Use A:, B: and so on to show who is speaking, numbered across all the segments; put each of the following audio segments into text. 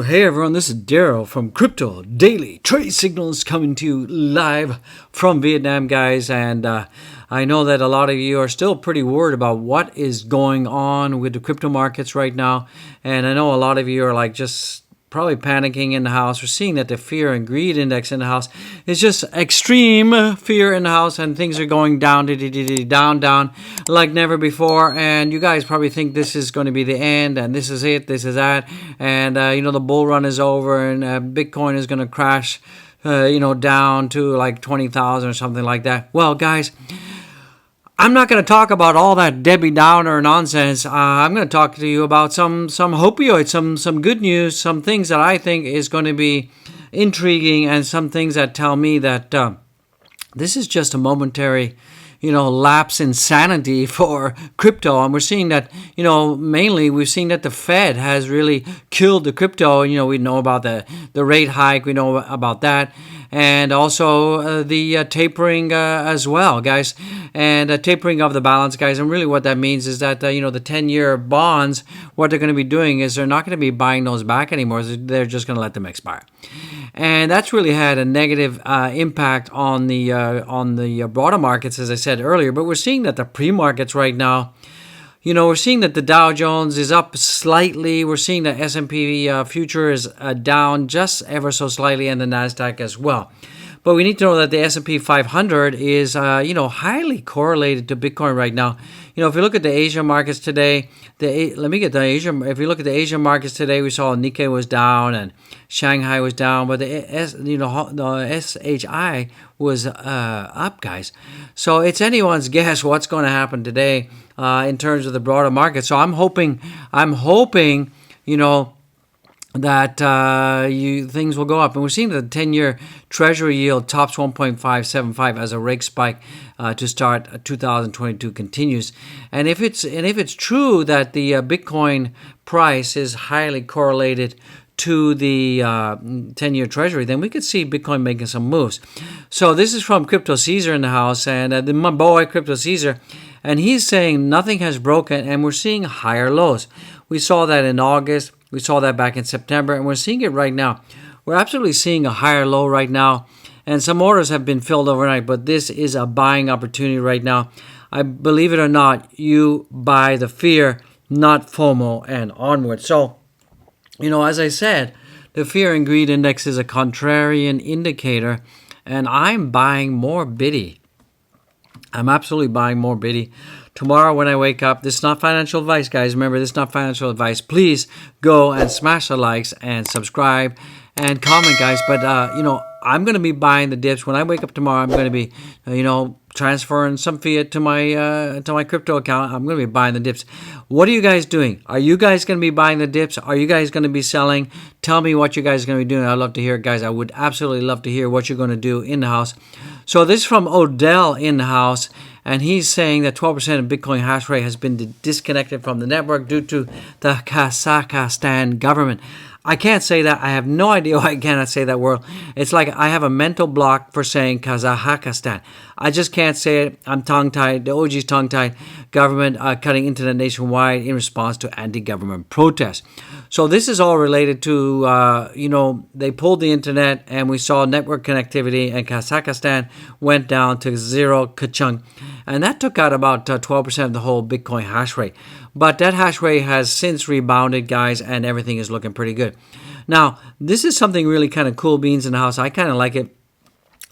A: Hey everyone, this is Daryl from Crypto Daily Trade Signals coming to you live from Vietnam, guys. And I know that a lot of you are still pretty worried about what is going on with the crypto markets right now. And I know a lot of you are like just probably panicking in the house. We're seeing that the fear and greed index in the house is just extreme fear in the house, and things are going down, down like never before. And you guys probably think this is going to be the end, and this is it, this is that, and the bull run is over, and Bitcoin is going to crash, down to like 20,000 or something like that. Well, guys, I'm not going to talk about all that Debbie Downer nonsense. I'm going to talk to you about some opioids, some good news, some things that I think is going to be intriguing, and some things that tell me that this is just a momentary, lapse in sanity for crypto. And we're seeing that, mainly we've seen that the Fed has really killed the crypto. We know about the rate hike. We know about that. And also the tapering as well, guys, and tapering of the balance, guys. And really what that means is that, the 10-year bonds, what they're going to be doing is they're not going to be buying those back anymore. They're just going to let them expire. And that's really had a negative impact on the broader markets, as I said earlier. But we're seeing that the pre-markets right now, we're seeing that the Dow Jones is up slightly. We're seeing that S&P future is down just ever so slightly, and the NASDAQ as well. But we need to know that the S&P 500 is, highly correlated to Bitcoin right now. If you look at the Asian markets today, if you look at the Asian markets today, we saw Nikkei was down and Shanghai was down, but the SHI was up, guys. So it's anyone's guess what's going to happen today in terms of the broader market. So I'm hoping, that things will go up. And we're seeing that the 10-year Treasury yield tops 1.575 as a rate spike to start 2022 continues. And if it's true that the Bitcoin price is highly correlated to the 10-year Treasury, then we could see Bitcoin making some moves. So this is from Crypto Caesar in the house, and my boy Crypto Caesar, and he's saying nothing has broken, and we're seeing higher lows. We saw that in August. We saw that back in September, and we're seeing it right now. We're absolutely seeing a higher low right now, and some orders have been filled overnight, but this is a buying opportunity right now. I believe it or not, you buy the fear, not FOMO, and onward. So, as I said, the fear and greed index is a contrarian indicator, and I'm buying more biddy. I'm absolutely buying more biddy. Tomorrow when I wake up, this is not financial advice, guys. Remember, this is not financial advice. Please go and smash the likes and subscribe and comment, guys. But, I'm going to be buying the dips. When I wake up tomorrow, I'm going to be, transferring some fiat to my crypto account. I'm going to be buying the dips. What are you guys doing? Are you guys going to be buying the dips? Are you guys going to be selling? Tell me what you guys are going to be doing. I'd love to hear it, guys. I would absolutely love to hear what you're going to do in the house. So this is from Odell in the house, and he's saying that 12% of Bitcoin hash rate has been disconnected from the network due to the Kazakhstan government. I can't say that. I have no idea why I cannot say that word. It's like I have a mental block for saying Kazakhstan. I just can't say it. I'm tongue-tied. The OG's tongue-tied. Government cutting internet nationwide in response to anti-government protests. So this is all related to, they pulled the internet and we saw network connectivity, and Kazakhstan went down to zero ka-chunk. And that took out about 12% of the whole Bitcoin hash rate. But that hash rate has since rebounded, guys, and everything is looking pretty good. Now, this is something really kind of cool beans in the house. I kind of like it.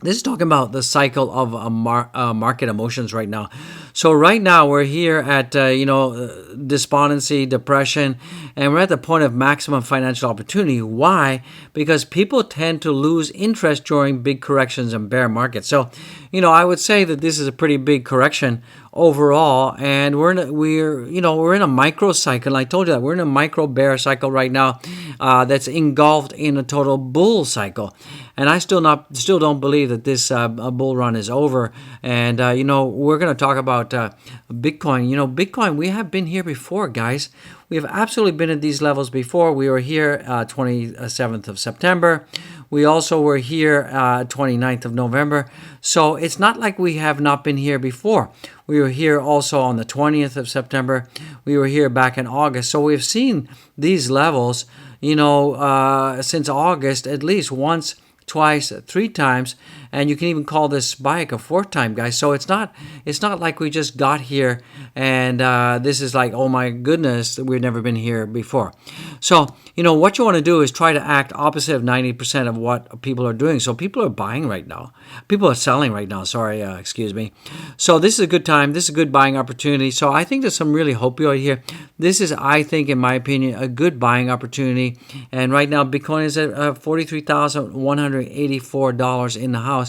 A: This is talking about the cycle of market emotions right now. So right now we're here at, despondency, depression, and we're at the point of maximum financial opportunity. Why? Because people tend to lose interest during big corrections and bear markets. So, I would say that this is a pretty big correction overall, and we're in a micro cycle. I told you that we're in a micro bear cycle right now that's engulfed in a total bull cycle. And I still don't believe that this bull run is over. And we're going to talk about Bitcoin. Bitcoin, we have been here before, guys. We have absolutely been at these levels before. We were here 27th of September. We also were here 29th of November. So it's not like we have not been here before. We were here also on the 20th of September. We were here back in August. So we've seen these levels, since August at least once, twice, three times, and you can even call this spike a fourth time, guys. So it's not like we just got here and this is like, oh my goodness, we've never been here before. So what you want to do is try to act opposite of 90% of what people are doing. So people are buying right now, people are selling right now. Sorry, excuse me. So this is a good time. This is a good buying opportunity. So I think there's some really hope here. This is, I think, in my opinion, a good buying opportunity. And right now, Bitcoin is at $43,184 in the house.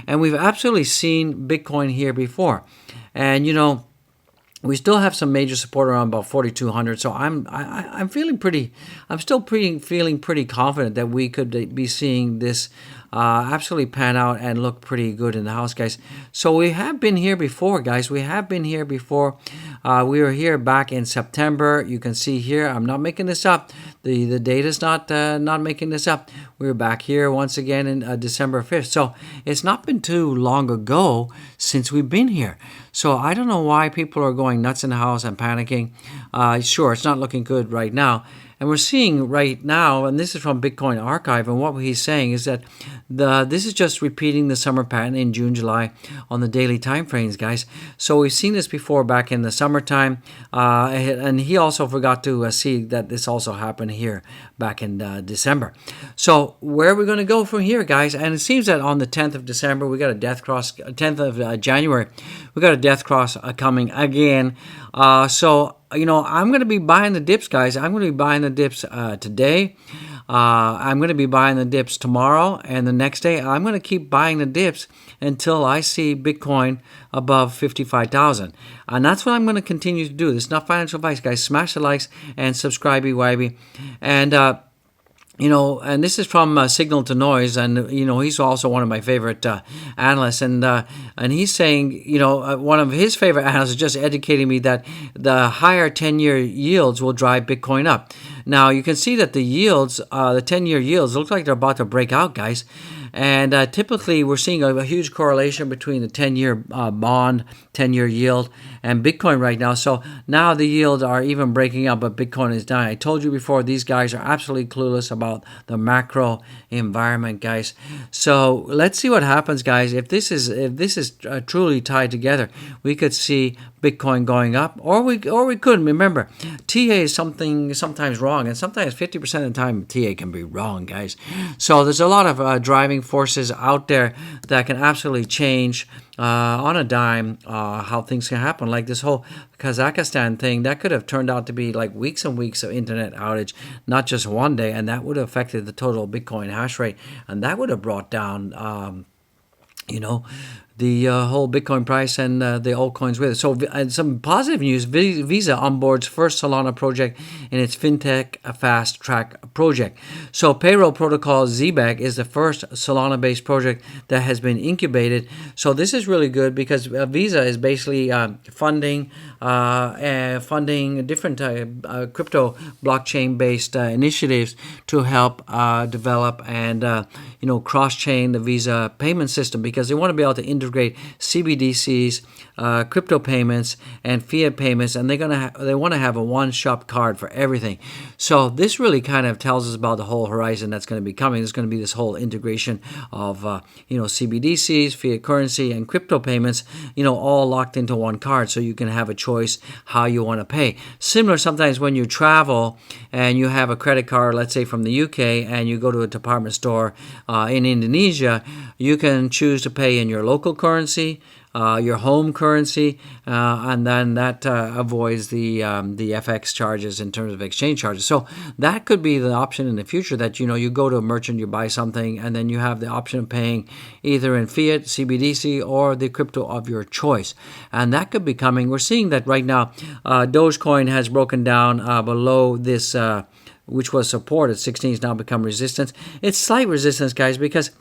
A: And we've absolutely seen Bitcoin here before. And, we still have some major support around about 4,200. So I'm feeling feeling pretty confident that we could be seeing this absolutely pan out and look pretty good in the house, guys. So we have been here before, guys. We have been here before. We were here back in September. You can see here, I'm not making this up. The data's not making this up. We were back here once again in December 5th. So it's not been too long ago since we've been here. So I don't know why people are going nuts in the house and panicking. Sure, it's not looking good right now. And we're seeing right now, and this is from Bitcoin Archive, and what he's saying is that this is just repeating the summer pattern in June, July on the daily time frames, guys. So we've seen this before back in the summertime, and he also forgot to see that this also happened here back in December. So where are we going to go from here, guys? And it seems that on the 10th of December, we got a death cross, 10th of January, we got a death cross coming again. So I'm going to be buying the dips, guys. I'm going to be buying the dips today. I'm going to be buying the dips tomorrow. And the next day, I'm going to keep buying the dips until I see Bitcoin above 55,000. And that's what I'm going to continue to do. This is not financial advice, guys. Smash the likes and subscribe, YB. And, and this is from Signal to Noise, and he's also one of my favorite analysts, and he's saying, one of his favorite analysts is just educating me that the higher 10-year yields will drive Bitcoin up. Now you can see that the yields, the 10-year yields, look like they're about to break out, guys. And typically, we're seeing a huge correlation between the 10-year bond, 10-year yield, and Bitcoin right now. So now the yields are even breaking up, but Bitcoin is down. I told you before, these guys are absolutely clueless about the macro environment, guys. So let's see what happens, guys. If this is truly tied together, we could see Bitcoin going up, or we couldn't. Remember, TA is sometimes wrong, and sometimes 50% of the time TA can be wrong, guys. So there's a lot of driving forces out there that can absolutely change on a dime how things can happen. Like this whole Kazakhstan thing, that could have turned out to be like weeks and weeks of internet outage, not just one day, and that would have affected the total Bitcoin hash rate, and that would have brought down the whole Bitcoin price and the altcoins with it. So some positive news, Visa onboards first Solana project in its FinTech Fast Track project. So Payroll Protocol ZBEC is the first Solana-based project that has been incubated. So this is really good because Visa is basically funding different crypto blockchain-based initiatives to help develop and cross-chain the Visa payment system, because they want to be able to integrate CBDCs, crypto payments, and fiat payments, and they want to have a one-shop card for everything. So this really kind of tells us about the whole horizon that's going to be coming. There's going to be this whole integration of CBDCs, fiat currency, and crypto payments, all locked into one card, so you can have a choice how you want to pay. Similar sometimes when you travel and you have a credit card, let's say from the UK, and you go to a department store in Indonesia, you can choose to pay in your local currency, your home currency, and then that avoids the FX charges in terms of exchange charges. So that could be the option in the future, that you go to a merchant, you buy something, and then you have the option of paying either in fiat, CBDC, or the crypto of your choice. And that could be coming. We're seeing that right now. Dogecoin has broken down below this, which was support at 16, has now become resistance. It's slight resistance, guys, because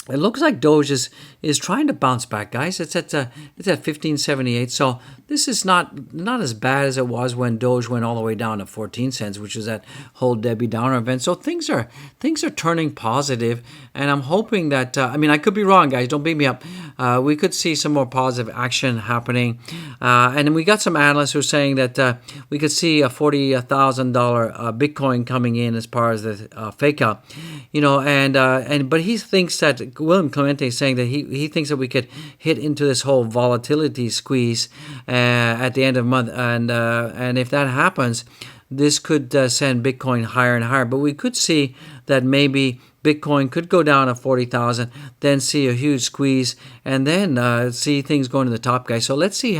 A: it looks like Doge is trying to bounce back, guys. It's at 1578. So this is not as bad as it was when Doge went all the way down to 14 cents, which was that whole Debbie Downer event. So things are turning positive, and I'm hoping that I could be wrong, guys. Don't beat me up. We could see some more positive action happening, and then we got some analysts who are saying that we could see a $40,000 Bitcoin coming in as part of the fake out, but he thinks that William Clemente is saying that he thinks that we could hit into this whole volatility squeeze at the end of the month, and if that happens, this could send Bitcoin higher and higher. But we could see that maybe Bitcoin could go down to 40,000, then see a huge squeeze, and then see things going to the top, guys. So let's see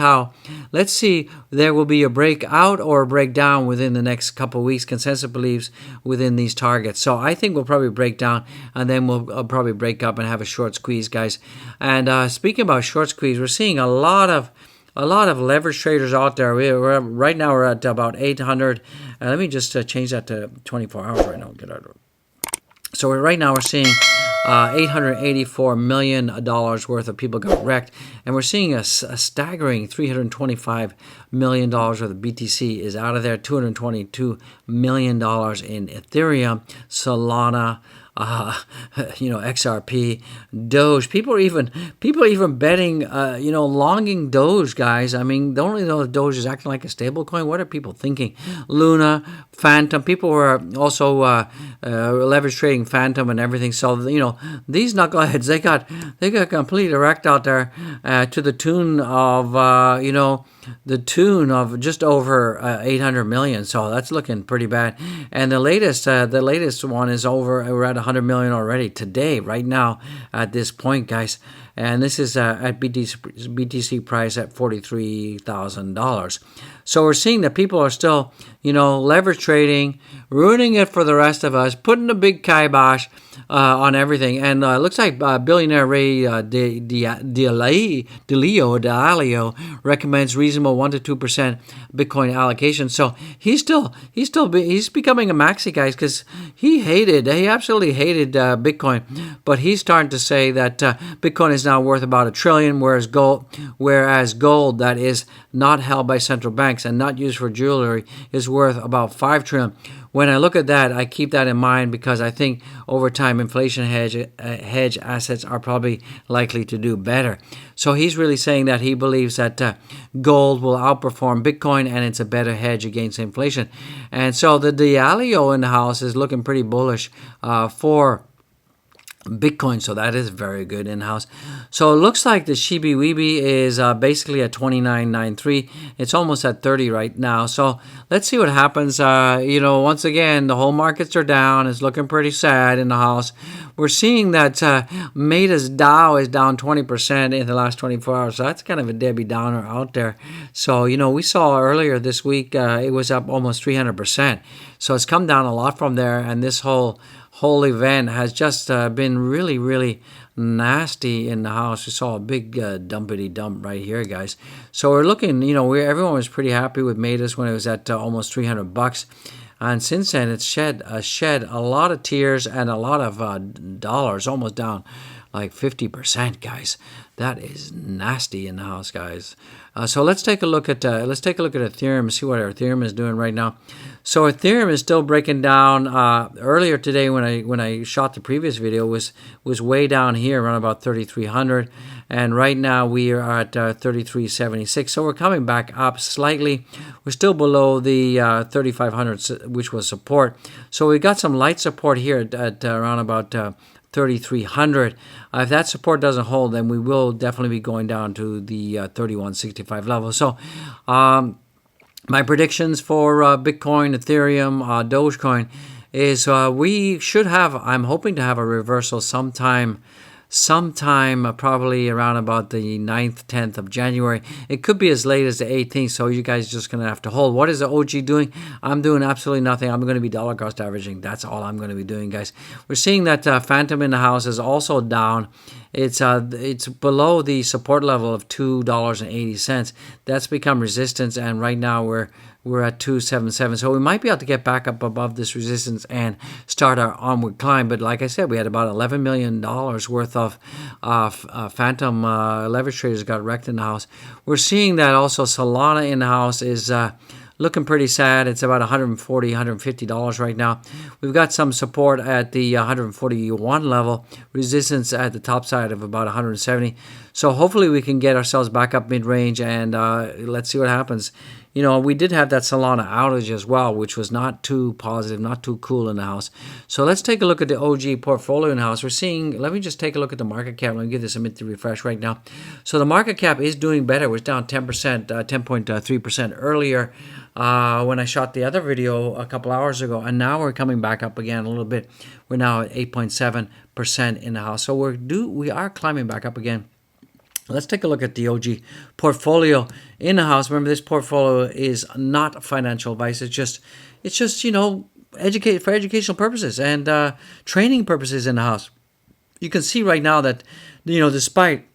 A: there will be a breakout or a breakdown within the next couple of weeks. Consensus believes within these targets. So I think we'll probably break down, and then we'll probably break up and have a short squeeze, guys. And speaking about short squeeze, we're seeing a lot of leverage traders out there. Right now we're at about 800. Let me just change that to 24 hours right now. Get out of it. So right now we're seeing $884 million worth of people got wrecked, and we're seeing a staggering $325 million worth of BTC is out of there, $222 million in Ethereum, Solana, XRP, Doge. People are even betting, longing Doge, guys. I mean, don't really know if Doge is acting like a stable coin. What are people thinking? Luna, Phantom. People were also leverage trading Phantom and everything. So these knuckleheads, they got completely wrecked out there to the tune of just over 800 million. So that's looking pretty bad. And the latest one is we're at 100 million already today, right now at this point, guys. And this is at BTC price at $43,000. So we're seeing that people are still, leverage trading, ruining it for the rest of us, putting a big kibosh on everything. And it looks like billionaire Ray Dalio recommends reasonable 1 to 2% Bitcoin allocation. So he's becoming a maxi, guys, because he absolutely hated Bitcoin, but he's starting to say that Bitcoin is now worth about $1 trillion, whereas gold that is not held by central banks and not used for jewelry is worth about $5 trillion. When I look at that, I keep that in mind because I think over time inflation hedge assets are probably likely to do better. So he's really saying that he believes that gold will outperform Bitcoin and it's a better hedge against inflation. And so the Dialio in the house is looking pretty bullish for Bitcoin, so that is very good in-house. So it looks like the Shibi Weeby is basically at 29.93. It's almost at 30 right now. So let's see what happens. Once again, the whole markets are down. It's looking pretty sad in the house. We're seeing that Meta's Dow is down 20% in the last 24 hours. So that's kind of a Debbie Downer out there. So, we saw earlier this week it was up almost 300%. So it's come down a lot from there, and this whole event has just been really, really nasty in the house. We saw a big dumpity dump right here, guys. So we're looking, everyone was pretty happy with Matus when it was at almost $300. And since then, it's shed a lot of tears and a lot of dollars, almost down like 50%, guys. That is nasty in the house, guys. So let's take a look at Ethereum, see what Ethereum is doing right now. So Ethereum is still breaking down. Earlier today, when I shot the previous video, was way down here around about 3,300, and right now we are at 3,376. So we're coming back up slightly. We're still below the 3,500, which was support. So we got some light support here at around about 3,300. If that support doesn't hold, then we will definitely be going down to the 3,165 level. So my predictions for Bitcoin, Ethereum, Dogecoin is we should have, I'm hoping to have a reversal sometime probably around about the 9th, 10th of January. It could be as late as the 18th, so you guys are just going to have to hold. What is the OG doing? I'm doing absolutely nothing. I'm going to be dollar cost averaging. That's all I'm going to be doing, guys. We're seeing that Phantom in the house is also down. It's below the support level of $2.80. That's become resistance, and right now we're we're at 277. So we might be able to get back up above this resistance and start our onward climb. But like I said, we had about $11 million worth of phantom leverage traders got wrecked in the house. We're seeing that also Solana in the house is looking pretty sad. It's about $140, $150 right now. We've got some support at the 141 level, resistance at the top side of about 170. So hopefully we can get ourselves back up mid-range, and let's see what happens. You know, we did have that Solana outage as well, which was not too positive, not too cool in the house. So let's take a look at the OG portfolio in the house. We're seeing, let me just take a look at the market cap. Let me give this a minute to refresh right now. So the market cap is doing better. It was down 10%, 10.3% earlier when I shot the other video a couple hours ago. And now we're coming back up again a little bit. We're now at 8.7% in the house. So we are climbing back up again. Let's take a look at the OG portfolio in the house. Remember, this portfolio is not financial advice. It's just you know, for educational purposes and training purposes in the house. You can see right now that, you know, despite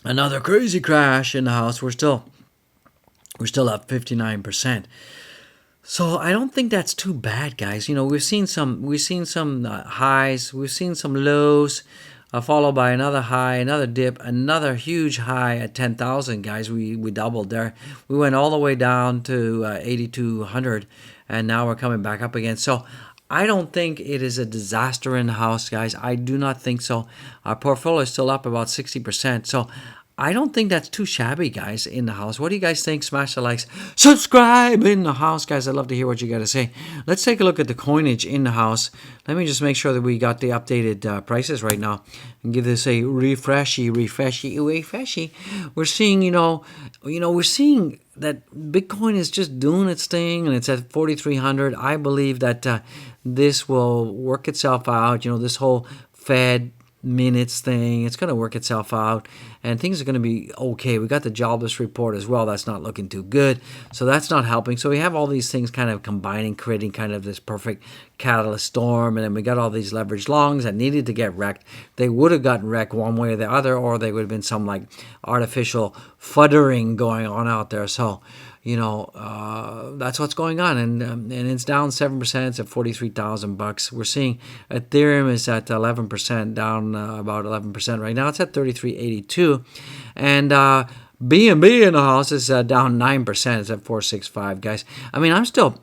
A: another crazy crash in the house, we're still up 59%. So I don't think that's too bad, guys. You know, we've seen some highs, we've seen some lows. Followed by another high, another dip, another huge high at 10,000, guys. We doubled there. We went all the way down to 8,200, and now we're coming back up again. So I don't think it is a disaster in the house, guys. I do not think so. Our portfolio is still up about 60%. So I don't think that's too shabby, guys, in the house. What do you guys think? Smash the likes. Subscribe in the house, guys. I'd love to hear what you got to say. Let's take a look at the coinage in the house. Let me just make sure that we got the updated prices right now and give this a refreshy. We're seeing, we're seeing that Bitcoin is just doing its thing, and it's at 4,300. I believe that this will work itself out. You know, this whole Fed minutes thing, it's going to work itself out, and things are going to be okay. We got the jobless report as well. That's not looking too good, so that's not helping. So we have all these things kind of combining, creating kind of this perfect catalyst storm, and then we got all these leveraged longs that needed to get wrecked. They would have gotten wrecked one way or the other, or they would have been some like artificial fuddering going on out there. So you know, that's what's going on, and it's down 7%. It's at $43,000. We're seeing Ethereum is at 11%, down about 11% right now. It's at 33.82, and BNB in the house is down 9%. It's at 465, guys. I'm still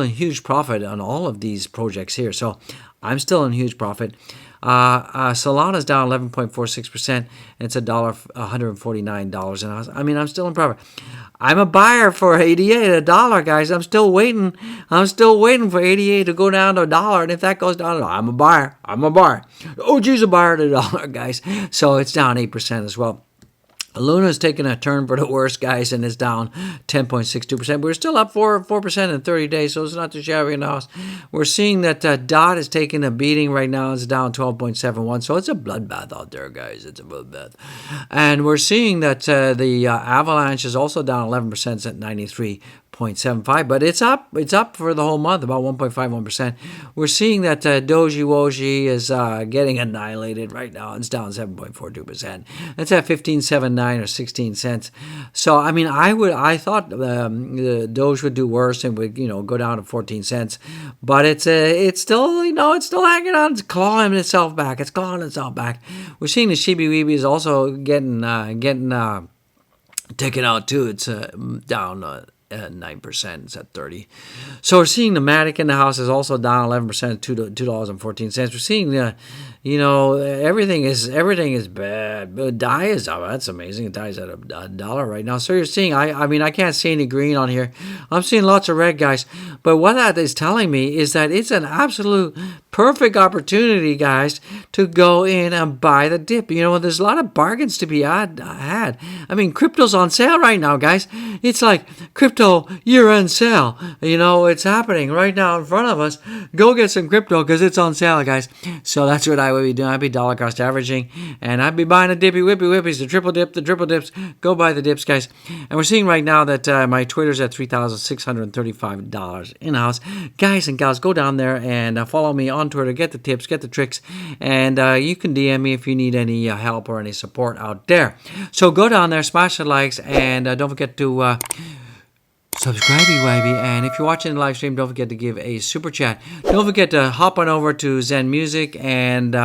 A: in huge profit on all of these projects here, so I'm still in huge profit. Solana's down 11.46%, and it's $149 an ounce. I'm still in profit. I'm a buyer for 88 at $1, guys. I'm still waiting for 88 to go down to $1, and if that goes down, I'm a buyer. OG's a buyer at $1, guys. So it's down 8% as well. Luna's taking a turn for the worst, guys, and is down 10.62%. We're still up 4% in 30 days, so it's not too shabby in the house. We're seeing that DOT is taking a beating right now. It's down 12.71, so it's a bloodbath out there, guys. It's a bloodbath. And we're seeing that the Avalanche is also down 11%. It's at 93.75, but it's up for the whole month, about 1.51%. We're seeing that Doji Woji is getting annihilated right now. It's down 7.42%. It's at 15.79 or 16 cents. So I thought the Doge would do worse and would go down to 14 cents, but it's still it's still hanging on. It's clawing itself back. We're seeing the Shibi Weeby is also getting taken out too. It's down 9%. It's at 30. So we're seeing the Matic in the house is also down 11% at $2.14. We're seeing everything is bad. But DAI is up. That's amazing. DAI is at $1 right now. So you're seeing I can't see any green on here. I'm seeing lots of red, guys. But what that is telling me is that it's an absolute perfect opportunity, guys, to go in and buy the dip. There's a lot of bargains to be had. Crypto's on sale right now, guys. It's like crypto year-end sale. It's happening right now in front of us. Go get some crypto because it's on sale, guys. So that's what I would be doing. I'd be dollar cost averaging, and I'd be buying the dippy whippy whippies, the triple dips. Go buy the dips, guys. And we're seeing right now that my Twitter's at $3,635 in-house. Guys and gals, go down there and follow me on Twitter. Get the tips, get the tricks, and you can DM me if you need any help or any support out there. So go down there, smash the likes, and don't forget to subscribey wibey, and if you're watching the live stream, don't forget to give a super chat. Don't forget to hop on over to Zen Music and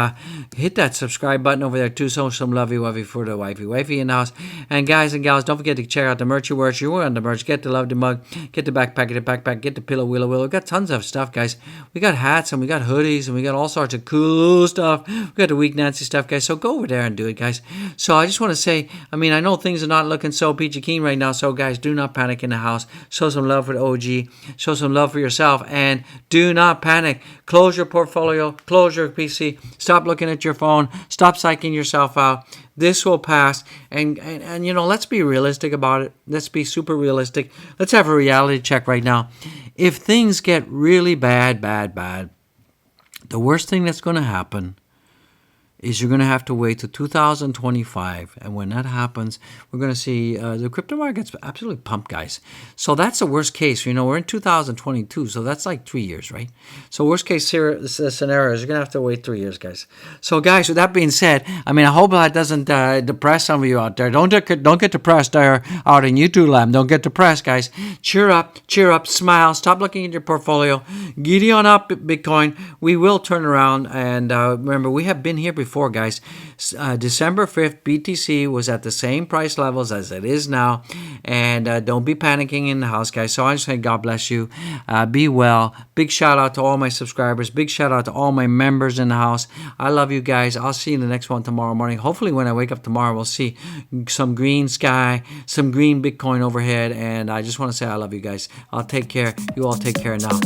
A: hit that subscribe button over there too. So some lovey wovey for the wifey in the house. And guys and gals, don't forget to check out the merch. You want the merch, get the love the mug, get the backpack, get the pillow willow. We got tons of stuff, guys. We got hats and we got hoodies and we got all sorts of cool stuff. We got the Weak Nancy stuff, guys. So go over there and do it, guys. So I just want to say, I mean, I know things are not looking so peachy keen right now. So guys, do not panic in the house. Show some love for the OG. Show some love for yourself. And do not panic. Close your portfolio. Close your PC. Stop looking at your phone. Stop psyching yourself out. This will pass. And you know, let's be realistic about it. Let's be super realistic. Let's have a reality check right now. If things get really bad, the worst thing that's going to happen is you're going to have to wait till 2025. And when that happens, we're going to see the crypto market's absolutely pumped, guys. So that's the worst case. You know, we're in 2022, so that's like 3 years, right? So worst case scenario is you're going to have to wait 3 years, guys. So guys, with that being said, I mean, I hope that doesn't depress some of you out there. Don't get depressed there out in YouTube land. Don't get depressed, guys. Cheer up, smile. Stop looking at your portfolio. Giddy on up, Bitcoin. We will turn around. And remember, we have been here before, guys. December 5th, BTC was at the same price levels as it is now. And don't be panicking in the house, guys. So I just say God bless you. Be well. Big shout out to all my subscribers. Big shout out to all my members in the house. I love you guys. I'll see you in the next one tomorrow morning. Hopefully when I wake up tomorrow, we'll see some green sky, some green Bitcoin overhead. And I just want to say I love you guys. I'll take care. You all take care now.